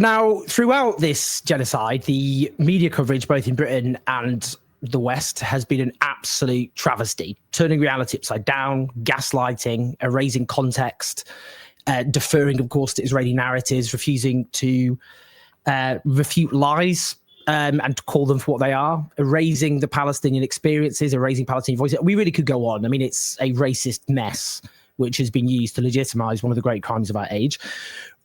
Now, throughout this genocide, the media coverage, both in Britain and the West, has been an absolute travesty, turning reality upside down, gaslighting, erasing context, deferring, of course, to Israeli narratives, refusing to refute lies and call them for what they are, erasing the Palestinian experiences, erasing Palestinian voices. We really could go on. I mean, it's a racist mess which has been used to legitimize one of the great crimes of our age.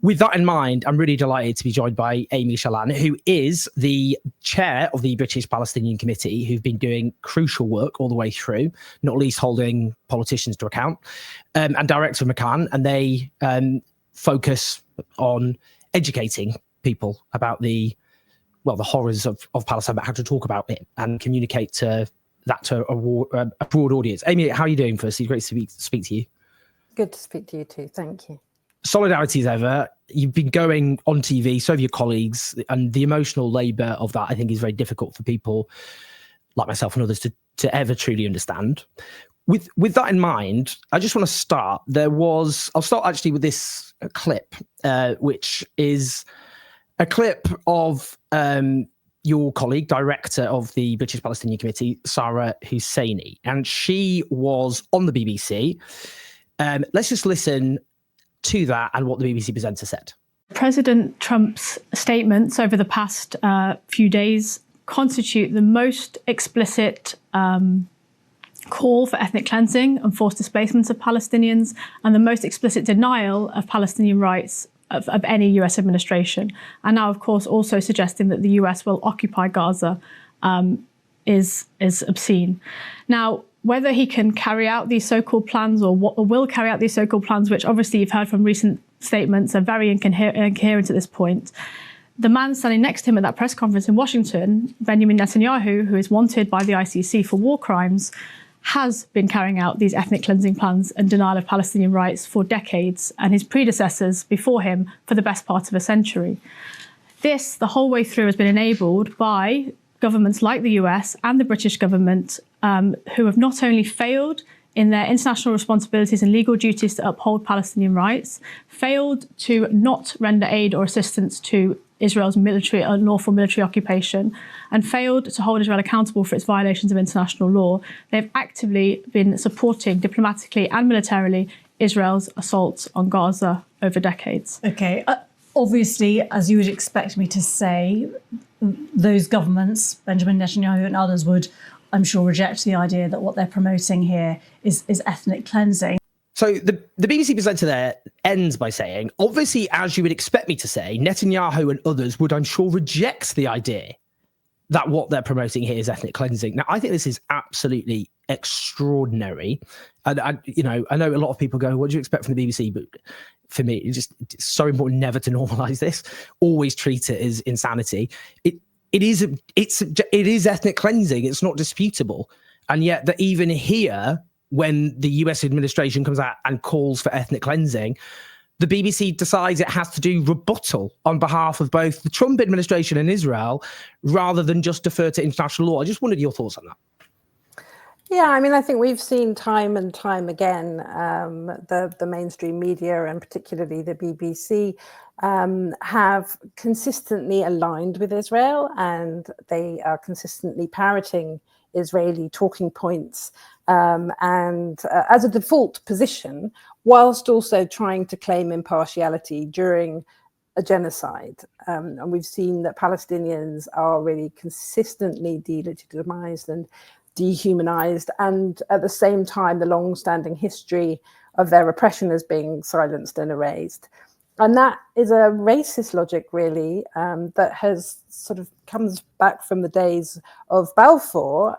With that in mind, I'm really delighted to be joined by Aimee Shalan, who is the chair of the British-Palestinian Committee, who've been doing crucial work all the way through, not least holding politicians to account, and director of McCann, and they focus on educating people about the horrors of Palestine, but how to talk about it and communicate to a broad audience. Aimee, how are you doing? Firstly, great to speak to you. Good to speak to you too. Thank you. Solidarity as ever. You've been going on TV, so have your colleagues, and the emotional labour of that, I think, is very difficult for people like myself and others to ever truly understand. With that in mind, I just want to start. I'll start actually with this clip, which is a clip of your colleague, director of the British-Palestinian Committee, Sarah Husseini, and she was on the BBC. Let's just listen to that and what the BBC presenter said. President Trump's statements over the past few days constitute the most explicit call for ethnic cleansing and forced displacement of Palestinians, and the most explicit denial of Palestinian rights of any US administration. And now, of course, also suggesting that the US will occupy Gaza is obscene. Now, whether he can carry out these so-called plans or will carry out these so-called plans, which obviously you've heard from recent statements are very incoherent at this point, the man standing next to him at that press conference in Washington, Benjamin Netanyahu, who is wanted by the ICC for war crimes, has been carrying out these ethnic cleansing plans and denial of Palestinian rights for decades, and his predecessors before him for the best part of a century. This, the whole way through, has been enabled by governments like the US and the British government, who have not only failed in their international responsibilities and legal duties to uphold Palestinian rights, failed to not render aid or assistance to Israel's unlawful military occupation, and failed to hold Israel accountable for its violations of international law. They've actively been supporting diplomatically and militarily Israel's assaults on Gaza over decades. Okay, obviously, as you would expect me to say, those governments, Benjamin Netanyahu and others, would, I'm sure, reject the idea that what they're promoting here is ethnic cleansing. So the BBC presenter there ends by saying, obviously, as you would expect me to say, Netanyahu and others would, I'm sure, reject the idea that what they're promoting here is ethnic cleansing. Now, I think this is absolutely extraordinary. And I know a lot of people go, what do you expect from the BBC? But for me, it's so important never to normalize this. Always treat it as insanity. It is ethnic cleansing. It's not disputable. And yet that even here, when the US administration comes out and calls for ethnic cleansing, the BBC decides it has to do rebuttal on behalf of both the Trump administration and Israel, rather than just defer to international law. I just wanted your thoughts on that. Yeah, I mean, I think we've seen time and time again the mainstream media, and particularly the BBC, have consistently aligned with Israel, and they are consistently parroting Israeli talking points and as a default position, whilst also trying to claim impartiality during a genocide. And we've seen that Palestinians are really consistently delegitimized and dehumanized, and at the same time, the long-standing history of their oppression is being silenced and erased. And that is a racist logic, really, that has sort of comes back from the days of Balfour.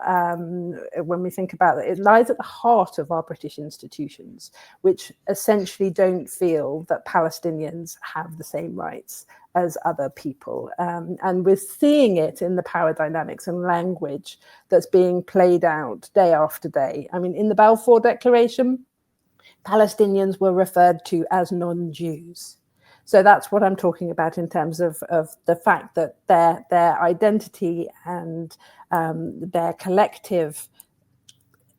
When we think about it, it lies at the heart of our British institutions, which essentially don't feel that Palestinians have the same rights as other people. And we're seeing it in the power dynamics and language that's being played out day after day. I mean, in the Balfour Declaration, Palestinians were referred to as non-Jews. So that's what I'm talking about in terms of the fact that their identity and their collective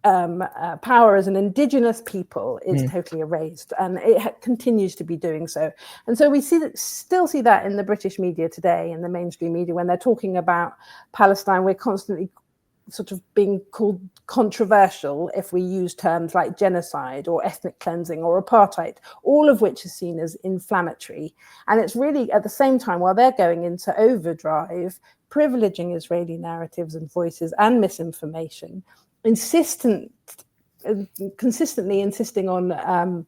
power as an indigenous people is totally erased, and it continues to be doing so. And so we still see that in the British media today, in the mainstream media, when they're talking about Palestine, we're constantly sort of being called controversial if we use terms like genocide or ethnic cleansing or apartheid, all of which is seen as inflammatory. And it's really at the same time, while they're going into overdrive, privileging Israeli narratives and voices and misinformation, consistently insisting on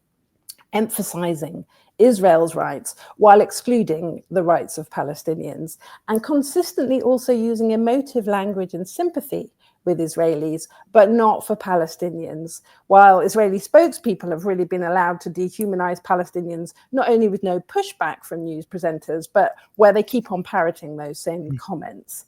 emphasizing Israel's rights while excluding the rights of Palestinians, and consistently also using emotive language and sympathy with Israelis, but not for Palestinians, while Israeli spokespeople have really been allowed to dehumanize Palestinians, not only with no pushback from news presenters, but where they keep on parroting those same comments.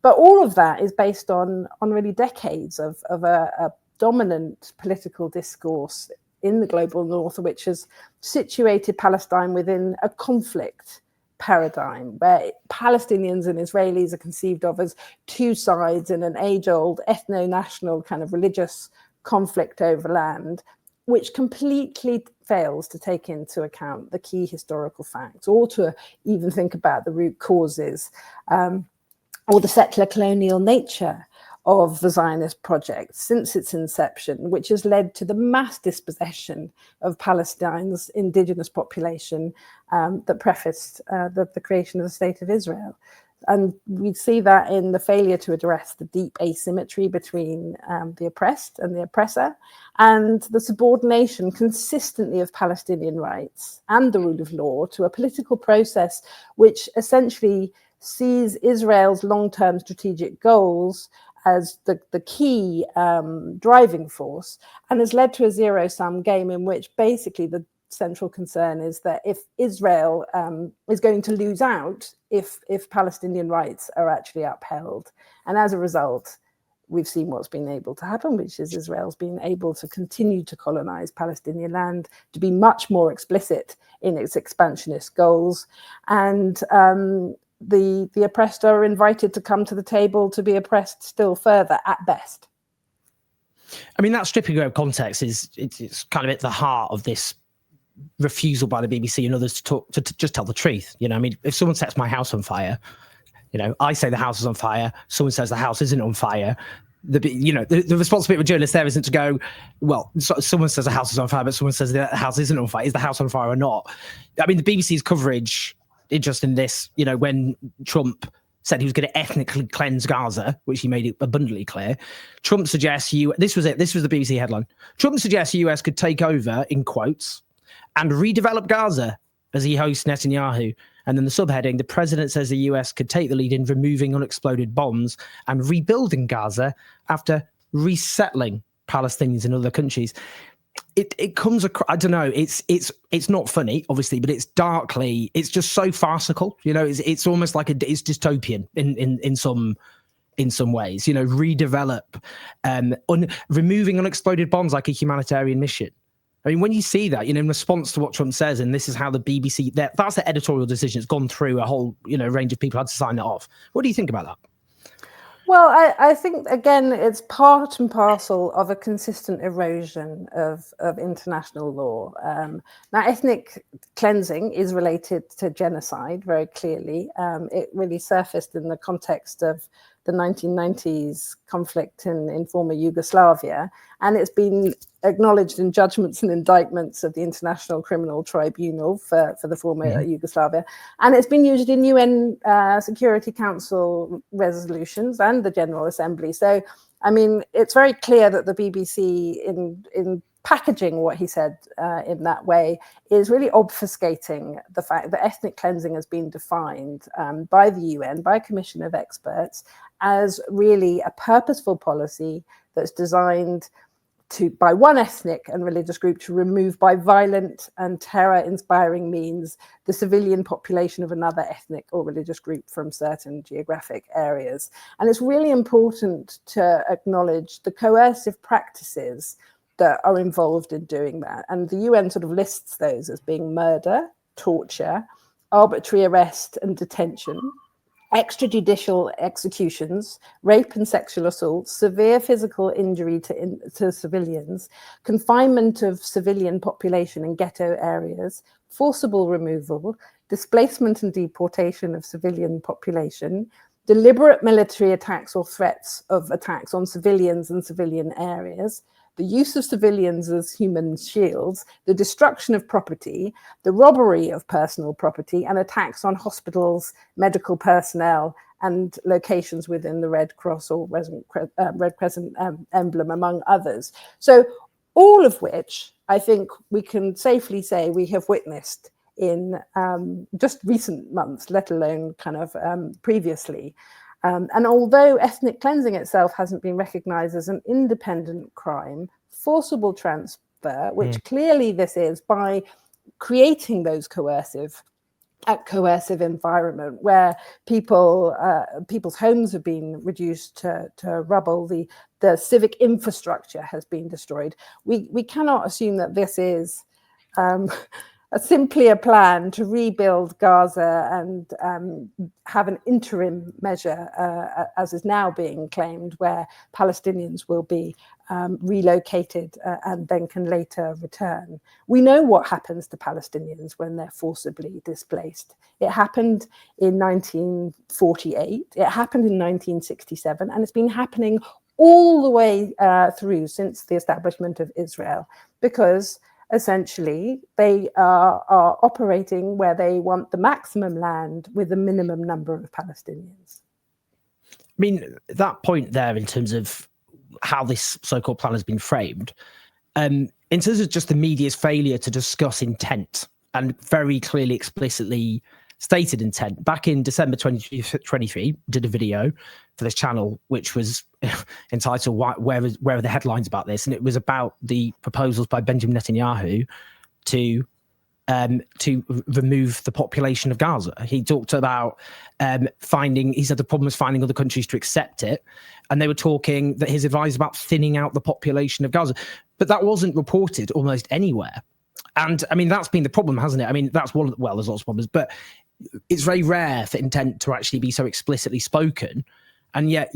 But all of that is based on really decades of a dominant political discourse in the global north, which has situated Palestine within a conflict paradigm where Palestinians and Israelis are conceived of as two sides in an age-old ethno-national kind of religious conflict over land, which completely fails to take into account the key historical facts or to even think about the root causes or the settler colonial nature of the Zionist project since its inception, which has led to the mass dispossession of Palestine's indigenous population that prefaced the creation of the State of Israel. And we see that in the failure to address the deep asymmetry between the oppressed and the oppressor, and the subordination consistently of Palestinian rights and the rule of law to a political process which essentially sees Israel's long-term strategic goals as the key driving force, and has led to a zero-sum game in which basically the central concern is that if Israel is going to lose out if Palestinian rights are actually upheld. And as a result, we've seen what's been able to happen, which is Israel's been able to continue to colonize Palestinian land, to be much more explicit in its expansionist goals, and the oppressed are invited to come to the table to be oppressed still further at best. I mean, that stripping of context it's kind of at the heart of this refusal by the BBC and others to just tell the truth. You know, I mean, if someone sets my house on fire, you know, I say the house is on fire, someone says the house isn't on fire. The responsibility of a journalist there isn't to go, well, someone says the house is on fire, but someone says the house isn't on fire. Is the house on fire or not? I mean, the BBC's coverage, interesting in this, you know, when Trump said he was going to ethnically cleanse Gaza, which he made it abundantly clear. Trump suggests this was the BBC headline. Trump suggests the US could take over, in quotes, and redevelop Gaza as he hosts Netanyahu. And then the subheading, the president says the US could take the lead in removing unexploded bombs and rebuilding Gaza after resettling Palestinians in other countries. It comes across, I don't know, it's not funny, obviously, but it's just so farcical. You know, it's almost like it's dystopian in some ways, you know, redevelop, removing unexploded bombs like a humanitarian mission. I mean, when you see that, you know, in response to what Trump says, and this is how the BBC, that's the editorial decision. It's gone through a whole, you know, range of people had to sign it off. What do you think about that? Well, I think, again, it's part and parcel of a consistent erosion of international law. Now, ethnic cleansing is related to genocide very clearly. It really surfaced in the context of the 1990s conflict in former Yugoslavia, and it's been acknowledged in judgments and indictments of the International Criminal Tribunal for the former Yugoslavia, and it's been used in UN Security Council resolutions and the General Assembly. So, I mean, it's very clear that the BBC, in packaging what he said in that way, is really obfuscating the fact that ethnic cleansing has been defined by the UN, by a commission of experts, as really a purposeful policy that's designed by one ethnic and religious group to remove by violent and terror-inspiring means the civilian population of another ethnic or religious group from certain geographic areas. And it's really important to acknowledge the coercive practices that are involved in doing that. And the UN sort of lists those as being murder, torture, arbitrary arrest and detention, extrajudicial executions, rape and sexual assault, severe physical injury to civilians, confinement of civilian population in ghetto areas, forcible removal, displacement and deportation of civilian population, deliberate military attacks or threats of attacks on civilians and civilian areas, the use of civilians as human shields, the destruction of property, the robbery of personal property, and attacks on hospitals, medical personnel, and locations within the Red Cross or Red Crescent emblem, among others. So all of which I think we can safely say we have witnessed in just recent months, let alone kind of previously. And although ethnic cleansing itself hasn't been recognized as an independent crime, forcible transfer, which clearly this is, by creating those coercive environment where people's homes have been reduced to rubble, the civic infrastructure has been destroyed. We cannot assume that this is simply a plan to rebuild Gaza and have an interim measure, as is now being claimed, where Palestinians will be relocated and then can later return. We know what happens to Palestinians when they're forcibly displaced. It happened in 1948, it happened in 1967, and it's been happening all the way through since the establishment of Israel, because essentially they are operating where they want the maximum land with the minimum number of Palestinians. I mean, that point there in terms of how this so-called plan has been framed, in terms of just the media's failure to discuss intent and very clearly, explicitly stated intent. Back in December 2023, did a video for this channel, which was entitled Where are the headlines about this? And it was about the proposals by Benjamin Netanyahu to remove the population of Gaza. He talked about he said the problem was finding other countries to accept it. And they were talking that his advice about thinning out the population of Gaza. But that wasn't reported almost anywhere. And I mean, that's been the problem, hasn't it? I mean, that's there's lots of problems, but it's very rare for intent to actually be so explicitly spoken. And yet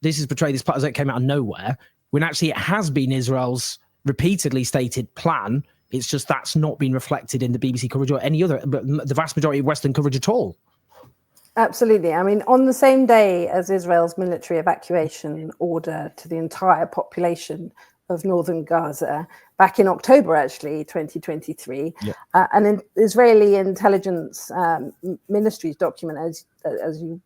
this is portrayed as part as it came out of nowhere, when actually it has been Israel's repeatedly stated plan. It's just that's not been reflected in the BBC coverage or any other, but the vast majority of Western coverage at all. Absolutely. I mean, on the same day as Israel's military evacuation order to the entire population of northern Gaza, back in October, actually, 2023, an Israeli intelligence ministry's document, as you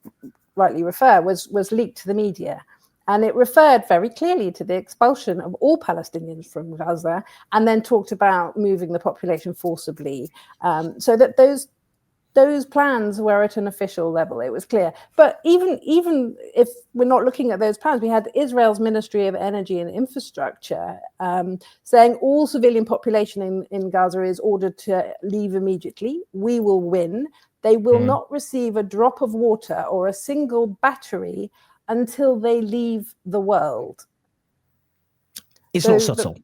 rightly refer, was leaked to the media. And it referred very clearly to the expulsion of all Palestinians from Gaza, and then talked about moving the population forcibly, so that those plans were at an official level. It was clear. But even if we're not looking at those plans, we had Israel's Ministry of Energy and Infrastructure saying all civilian population in Gaza is ordered to leave immediately. We will win. They will not receive a drop of water or a single battery until they leave the world. It's not subtle.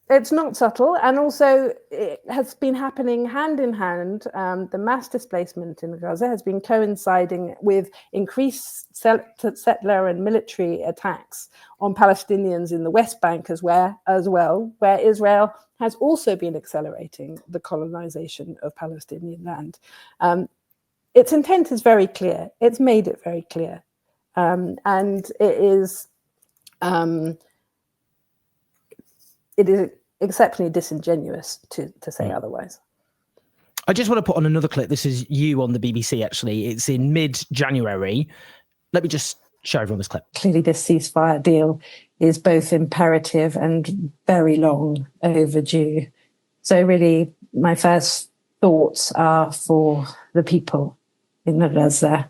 It's not subtle, and also it has been happening hand in hand. The mass displacement in Gaza has been coinciding with increased settler and military attacks on Palestinians in the West Bank as well, where Israel has also been accelerating the colonization of Palestinian land. Its intent is very clear. It's made it very clear, and it is exceptionally disingenuous to say otherwise. I just want to put on another clip. This is you on the BBC, actually. It's in mid-January. Let me just show everyone this clip. Clearly, this ceasefire deal is both imperative and very long overdue. So really, my first thoughts are for the people in Gaza.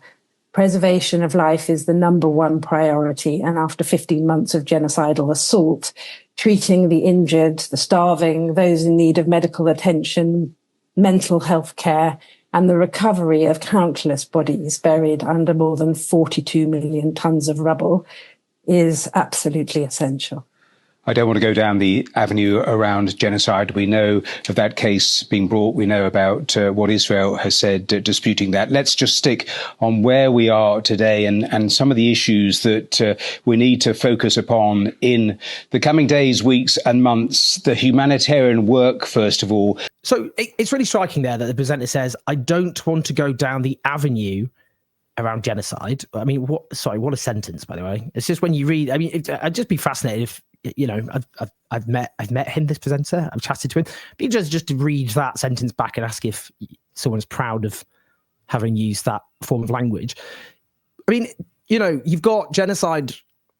Preservation of life is the number one priority. And after 15 months of genocidal assault, treating the injured, the starving, those in need of medical attention, mental health care, and the recovery of countless bodies buried under more than 42 million tons of rubble is absolutely essential. I don't want to go down the avenue around genocide. We know of that case being brought. We know about what Israel has said disputing that. Let's just stick on where we are today and some of the issues that we need to focus upon in the coming days, weeks and months. The humanitarian work, first of all. So it's really striking there that the presenter says, I don't want to go down the avenue around genocide. I mean, what a sentence, by the way. It's just when you read, I mean, I'd just be fascinated if, I've met him, this presenter, I've chatted to him, but just to read that sentence back and ask if someone's proud of having used that form of language. I mean, you've got genocide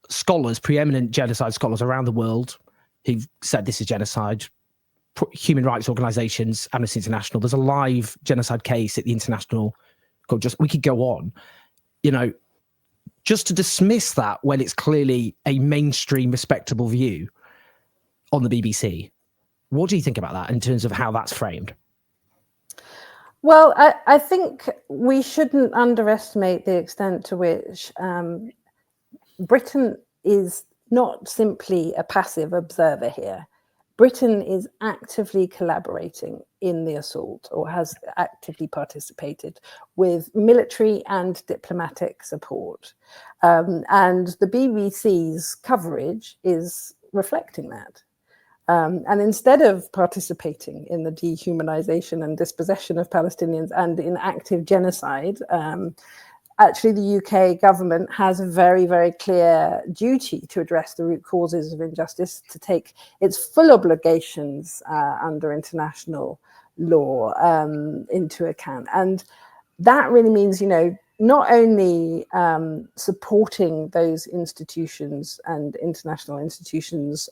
scholars, preeminent genocide scholars around the world who've said this is genocide, human rights organizations, Amnesty International. There's a live genocide case at the International Court. We could go on, just to dismiss that when it's clearly a mainstream, respectable view on the BBC. What do you think about that in terms of how that's framed? Well, I think we shouldn't underestimate the extent to which Britain is not simply a passive observer here. Britain is actively collaborating in the assault, or has actively participated with military and diplomatic support. And the BBC's coverage is reflecting that. And instead of participating in the dehumanization and dispossession of Palestinians and in active genocide, actually the UK government has a very, very clear duty to address the root causes of injustice, to take its full obligations under international law into account. And that really means, not only supporting those institutions and international institutions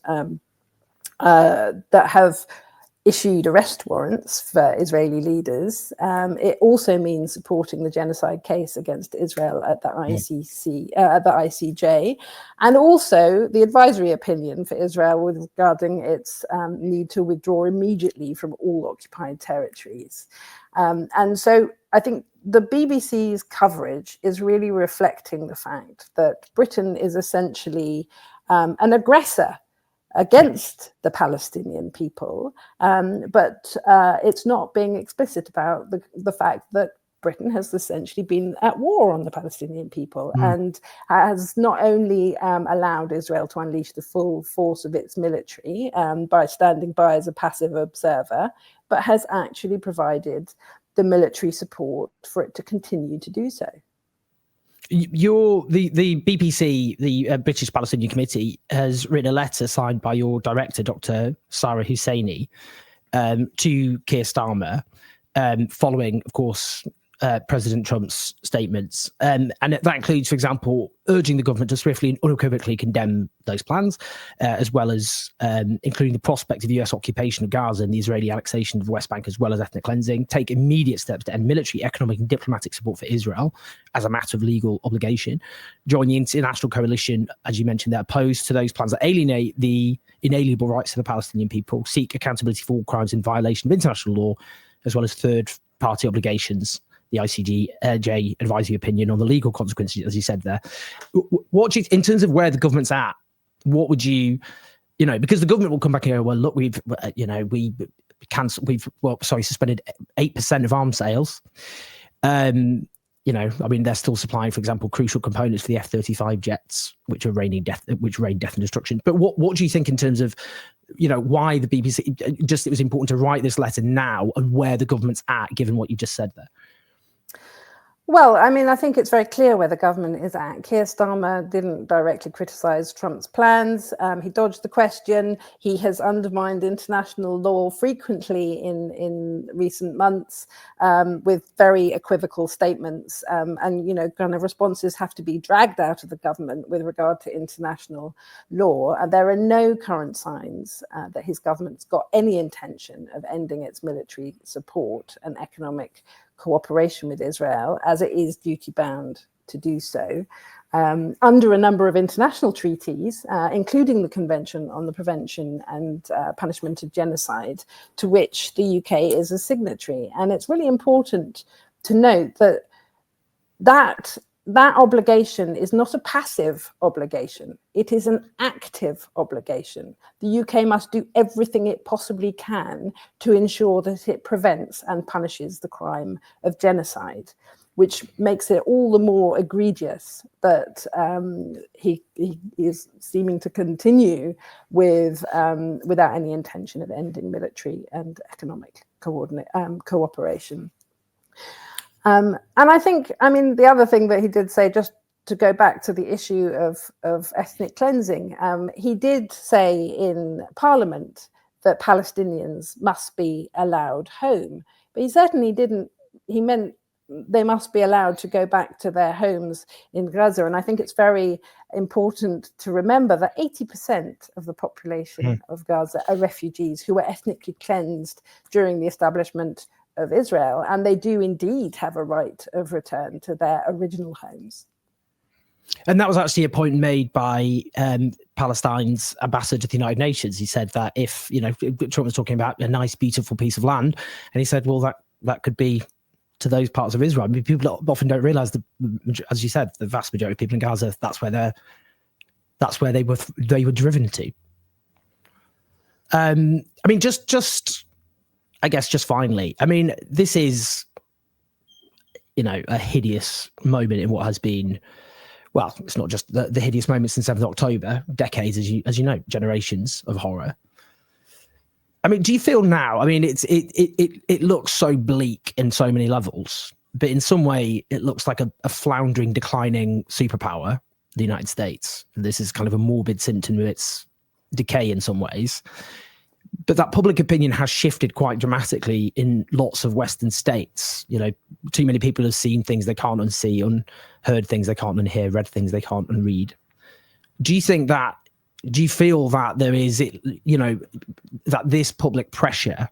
that have issued arrest warrants for Israeli leaders, it also means supporting the genocide case against Israel at the ICJ, and also the advisory opinion for Israel regarding its need to withdraw immediately from all occupied territories. And so I think the BBC's coverage is really reflecting the fact that Britain is essentially an aggressor against the Palestinian people, but it's not being explicit about the fact that Britain has essentially been at war on the Palestinian people and has not only allowed Israel to unleash the full force of its military by standing by as a passive observer, but has actually provided the military support for it to continue to do so. The BBC, the British-Palestinian Committee, has written a letter signed by your director, Dr. Sarah Husseini, to Keir Starmer, following, of course, President Trump's statements. And that includes, for example, urging the government to swiftly and unequivocally condemn those plans, as well as including the prospect of US occupation of Gaza and the Israeli annexation of the West Bank, as well as ethnic cleansing, take immediate steps to end military, economic and diplomatic support for Israel as a matter of legal obligation, join the international coalition, as you mentioned, that opposed to those plans that alienate the inalienable rights of the Palestinian people, seek accountability for all crimes in violation of international law, as well as third-party obligations, the ICJ advisory opinion on the legal consequences, as you said there. What do you, in terms of where the government's at, what would you, because the government will come back and go, well, look, we've suspended 8% of arms sales. They're still supplying, for example, crucial components for the F-35 jets, which rain death and destruction. But what do you think in terms of, why the BBC, it was important to write this letter now and where the government's at, given what you just said there? Well, I think it's very clear where the government is at. Keir Starmer didn't directly criticize Trump's plans. He dodged the question. He has undermined international law frequently in recent months with very equivocal statements. Responses have to be dragged out of the government with regard to international law. And there are no current signs that his government's got any intention of ending its military support and economic cooperation with Israel, as it is duty-bound to do so, under a number of international treaties, including the Convention on the Prevention and Punishment of Genocide, to which the UK is a signatory. And it's really important to note that that obligation is not a passive obligation. It is an active obligation. The UK must do everything it possibly can to ensure that it prevents and punishes the crime of genocide, which makes it all the more egregious that he is seeming to continue with without any intention of ending military and economic cooperation. And I think, I mean, the other thing that he did say, just to go back to the issue of ethnic cleansing, he did say in Parliament that Palestinians must be allowed home, but he certainly didn't, he meant they must be allowed to go back to their homes in Gaza. And I think it's very important to remember that 80% of the population of Gaza are refugees who were ethnically cleansed during the establishment of Israel, and they do indeed have a right of return to their original homes. And that was actually a point made by Palestine's ambassador to the United Nations. He said that if, you know, Trump was talking about a nice, beautiful piece of land, and he said, well, that could be to those parts of Israel. I mean, people often don't realize that, as you said, the vast majority of people in Gaza, that's where they were driven to. I mean, just I guess just finally, I mean, this is, you know, a hideous moment in what has been, well, it's not just the hideous moment since 7th October, decades, as you know, generations of horror. I mean, do you feel now, I mean, it looks so bleak in so many levels, but in some way it looks like a floundering, declining superpower, the United States. This is kind of a morbid symptom of its decay in some ways. But that public opinion has shifted quite dramatically in lots of Western states. You know, too many people have seen things they can't unsee, heard things they can't unhear, read things they can't unread. Do you feel that there is, you know, that this public pressure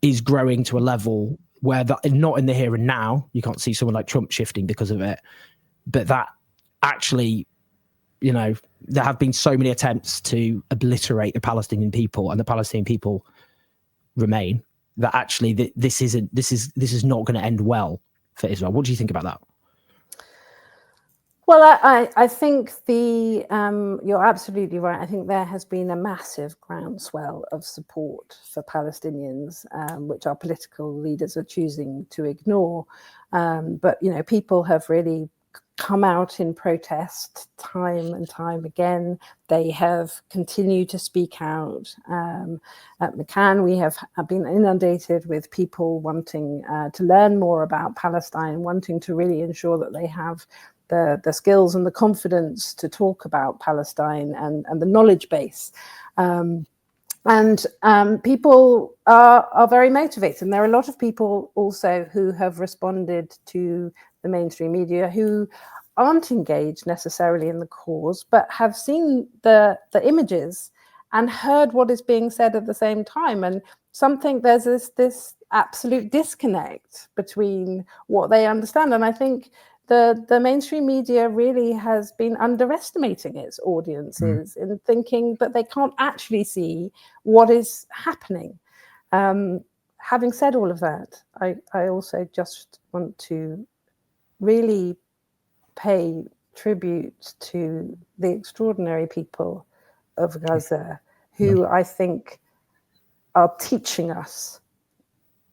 is growing to a level where that, not in the here and now, you can't see someone like Trump shifting because of it, but that actually, you know, there have been so many attempts to obliterate the Palestinian people, and the Palestinian people remain, that actually this is not going to end well for Israel. What do you think about that? Well, I think you're absolutely right. I think there has been a massive groundswell of support for Palestinians, which our political leaders are choosing to ignore. But, you know, people have really come out in protest time and time again. They have continued to speak out. At McCann, we have been inundated with people wanting to learn more about Palestine, wanting to really ensure that they have the skills and the confidence to talk about Palestine and the knowledge base. People are very motivated. And there are a lot of people also who have responded to the mainstream media who aren't engaged necessarily in the cause, but have seen the images and heard what is being said at the same time. And there's this absolute disconnect between what they understand. And I think the mainstream media really has been underestimating its audiences in thinking that they can't actually see what is happening. Having said all of that, I also just want to really pay tribute to the extraordinary people of Gaza, who I think are teaching us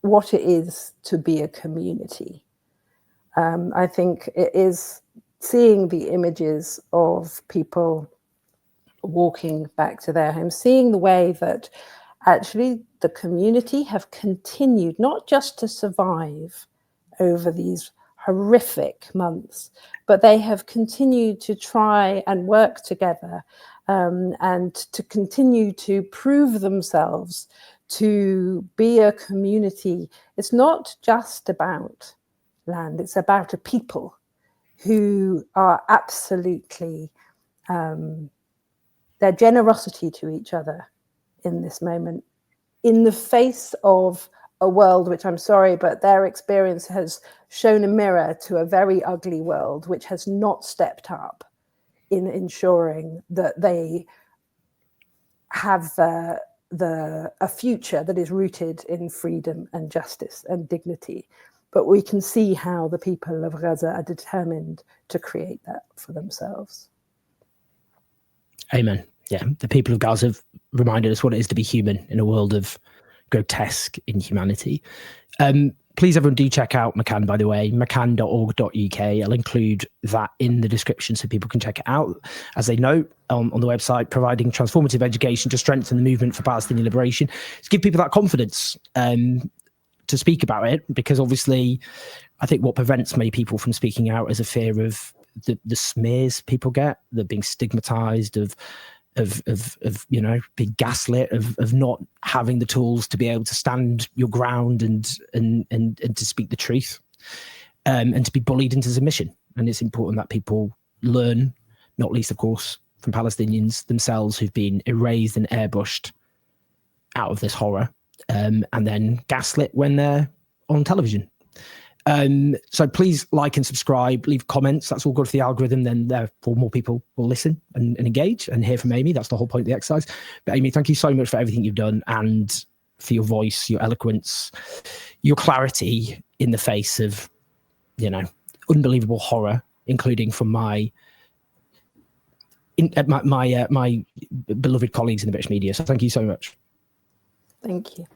what it is to be a community. I think it is seeing the images of people walking back to their homes, seeing the way that actually the community have continued not just to survive over these horrific months, but they have continued to try and work together and to continue to prove themselves to be a community. It's not just about land, it's about a people who are absolutely, their generosity to each other in this moment, in the face of a world which, I'm sorry, but their experience has shown a mirror to a very ugly world which has not stepped up in ensuring that they have a future that is rooted in freedom and justice and dignity. but we can see how the people of Gaza are determined to create that for themselves. Amen. Yeah, the people of Gaza have reminded us what it is to be human in a world of grotesque inhumanity. Please, everyone, do check out McCann, by the way, mccann.org.uk. I'll include that in the description so people can check it out. As they note on the website, providing transformative education to strengthen the movement for Palestinian liberation, to give people that confidence to speak about it, because obviously I think what prevents many people from speaking out is a fear of the smears people get, the being stigmatized, of being gaslit, of not having the tools to be able to stand your ground and to speak the truth, and to be bullied into submission. And it's important that people learn, not least, of course, from Palestinians themselves who've been erased and airbrushed out of this horror, and then gaslit when they're on television. So please like and subscribe, leave comments. That's all good for the algorithm. Then therefore more people will listen and engage and hear from Aimee. That's the whole point of the exercise. But Aimee, thank you so much for everything you've done and for your voice, your eloquence, your clarity in the face of, unbelievable horror, including from my beloved colleagues in the British media. So thank you so much. Thank you.